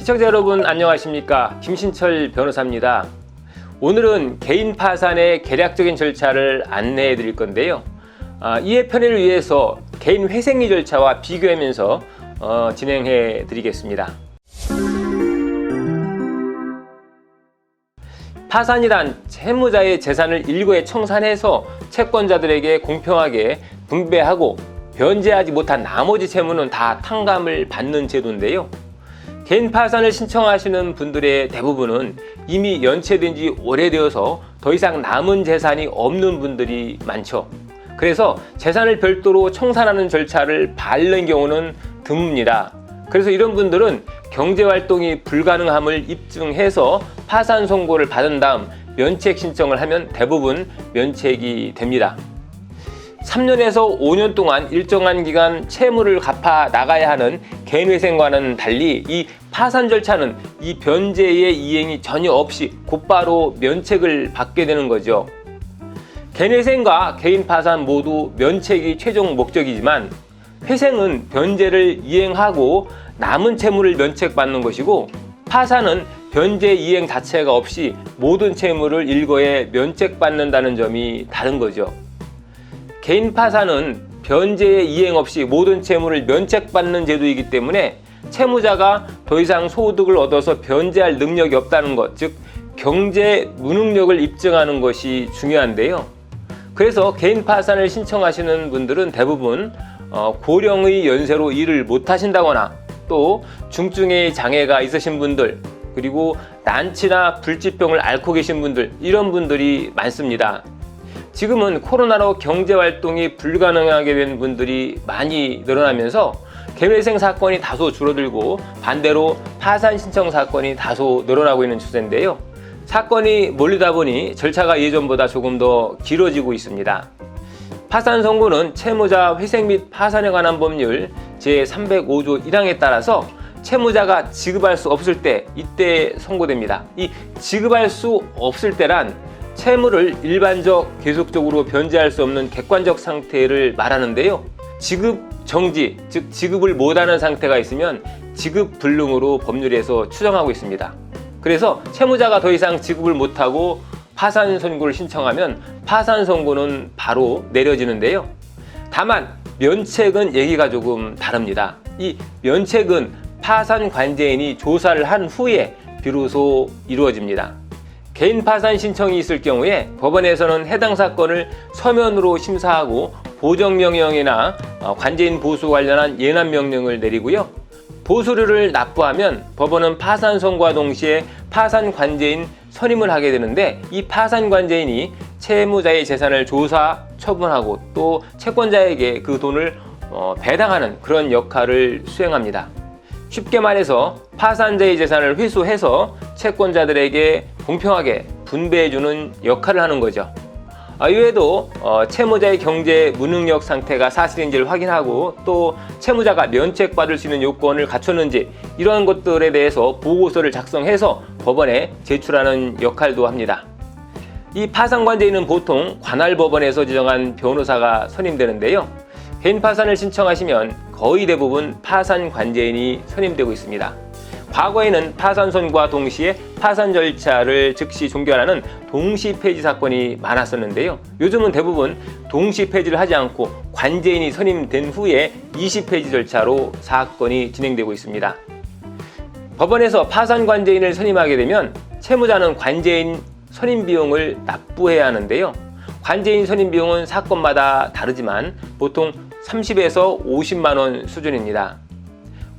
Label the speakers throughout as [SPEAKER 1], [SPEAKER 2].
[SPEAKER 1] 시청자 여러분 안녕하십니까? 김신철 변호사입니다. 오늘은 개인 파산의 개략적인 절차를 안내해 드릴 건데요. 이해 편의를 위해서 개인 회생리 절차와 비교하면서 진행해 드리겠습니다. 파산이란 채무자의 재산을 일거에 청산해서 채권자들에게 공평하게 분배하고 변제하지 못한 나머지 채무는 다 탕감을 받는 제도인데요. 개인 파산을 신청하시는 분들의 대부분은 이미 연체된 지 오래되어서 더 이상 남은 재산이 없는 분들이 많죠. 그래서 재산을 별도로 청산하는 절차를 밟는 경우는 드뭅니다. 그래서 이런 분들은 경제활동이 불가능함을 입증해서 파산 선고를 받은 다음 면책 신청을 하면 대부분 면책이 됩니다. 3년에서 5년 동안 일정한 기간 채무를 갚아 나가야 하는 개인회생과는 달리 이 파산 절차는 이 변제의 이행이 전혀 없이 곧바로 면책을 받게 되는 거죠. 개인회생과 개인 파산 모두 면책이 최종 목적이지만 회생은 변제를 이행하고 남은 채무를 면책받는 것이고 파산은 변제 이행 자체가 없이 모든 채무를 일거에 면책받는다는 점이 다른 거죠. 개인 파산은 변제의 이행 없이 모든 채무를 면책받는 제도이기 때문에 채무자가 더 이상 소득을 얻어서 변제할 능력이 없다는 것, 즉 경제 무능력을 입증하는 것이 중요한데요. 그래서 개인 파산을 신청하시는 분들은 대부분 고령의 연세로 일을 못하신다거나 또 중증의 장애가 있으신 분들, 그리고 난치나 불치병을 앓고 계신 분들, 이런 분들이 많습니다. 지금은 코로나로 경제활동이 불가능하게 된 분들이 많이 늘어나면서 개인회생 사건이 다소 줄어들고 반대로 파산 신청 사건이 다소 늘어나고 있는 추세인데요. 사건이 몰리다 보니 절차가 예전보다 조금 더 길어지고 있습니다. 파산 선고는 채무자 회생 및 파산에 관한 법률 제305조 1항에 따라서 채무자가 지급할 수 없을 때 이때 선고됩니다. 이 지급할 수 없을 때란 채무를 일반적 계속적으로 변제할 수 없는 객관적 상태를 말하는데요. 지급 정지, 즉 지급을 못하는 상태가 있으면 지급 불능으로 법률에서 추정하고 있습니다. 그래서 채무자가 더 이상 지급을 못하고 파산 선고를 신청하면 파산 선고는 바로 내려지는데요. 다만 면책은 얘기가 조금 다릅니다. 이 면책은 파산 관제인이 조사를 한 후에 비로소 이루어집니다. 개인 파산 신청이 있을 경우에 법원에서는 해당 사건을 서면으로 심사하고 보정명령이나 관제인 보수 관련한 예납명령을 내리고요. 보수료를 납부하면 법원은 파산 선고와 동시에 파산 관제인 선임을 하게 되는데 이 파산 관제인이 채무자의 재산을 조사, 처분하고 또 채권자에게 그 돈을 배당하는 그런 역할을 수행합니다. 쉽게 말해서 파산자의 재산을 회수해서 채권자들에게 공평하게 분배해주는 역할을 하는 거죠. 이외에도 채무자의 경제 무능력 상태가 사실인지를 확인하고 또 채무자가 면책받을 수 있는 요건을 갖췄는지 이러한 것들에 대해서 보고서를 작성해서 법원에 제출하는 역할도 합니다. 이 파산관제인은 보통 관할법원에서 지정한 변호사가 선임되는데요. 개인 파산을 신청하시면 거의 대부분 파산관제인이 선임되고 있습니다. 과거에는 파산 선고와 동시에 파산 절차를 즉시 종결하는 동시 폐지 사건이 많았었는데요. 요즘은 대부분 동시 폐지를 하지 않고 관제인이 선임된 후에 2시 폐지 절차로 사건이 진행되고 있습니다. 법원에서 파산 관제인을 선임하게 되면 채무자는 관제인 선임 비용을 납부해야 하는데요. 관제인 선임 비용은 사건마다 다르지만 보통 30에서 50만 원 수준입니다.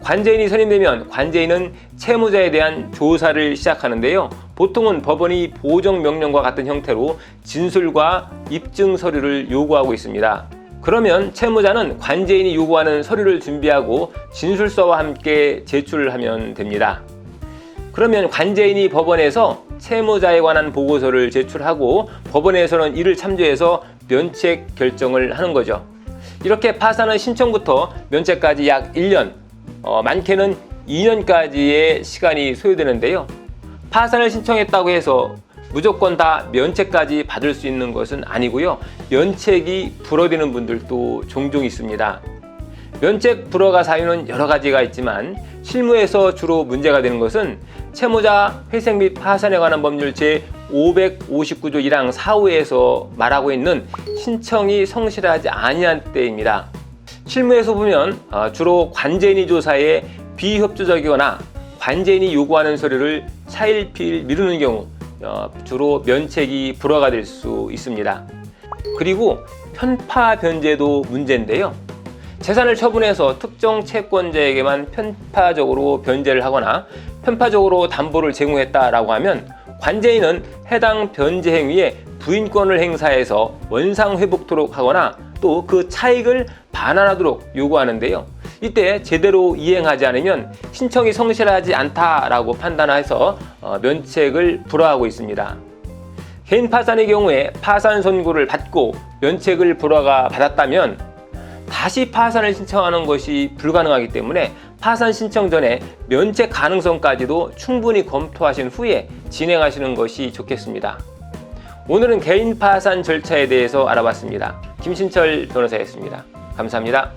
[SPEAKER 1] 관제인이 선임되면 관제인은 채무자에 대한 조사를 시작하는데요. 보통은 법원이 보정명령과 같은 형태로 진술과 입증 서류를 요구하고 있습니다. 그러면 채무자는 관제인이 요구하는 서류를 준비하고 진술서와 함께 제출을 하면 됩니다. 그러면 관제인이 법원에서 채무자에 관한 보고서를 제출하고 법원에서는 이를 참조해서 면책 결정을 하는 거죠. 이렇게 파산은 신청부터 면책까지 약 1년, 많게는 2년까지의 시간이 소요되는데요. 파산을 신청했다고 해서 무조건 다 면책까지 받을 수 있는 것은 아니고요. 면책이 불어지는 분들도 종종 있습니다. 면책 불허가 사유는 여러 가지가 있지만 실무에서 주로 문제가 되는 것은 채무자 회생 및 파산에 관한 법률 제559조 1항 4호에서 말하고 있는 신청이 성실하지 아니한 때입니다. 실무에서 보면 주로 관제인이 조사에 비협조적이거나 관제인이 요구하는 서류를 차일피일 미루는 경우 주로 면책이 불허가 될 수 있습니다. 그리고 편파 변제도 문제인데요. 재산을 처분해서 특정 채권자에게만 편파적으로 변제를 하거나 편파적으로 담보를 제공했다라고 하면 관제인은 해당 변제 행위에 부인권을 행사해서 원상 회복토록 하거나 또 그 차익을 반환하도록 요구하는데요. 이때 제대로 이행하지 않으면 신청이 성실하지 않다라고 판단해서 면책을 불허하고 있습니다. 개인 파산의 경우에 파산 선고를 받고 면책을 불허가 받았다면 다시 파산을 신청하는 것이 불가능하기 때문에 파산 신청 전에 면책 가능성까지도 충분히 검토하신 후에 진행하시는 것이 좋겠습니다. 오늘은 개인 파산 절차에 대해서 알아봤습니다. 김신철 변호사였습니다. 감사합니다.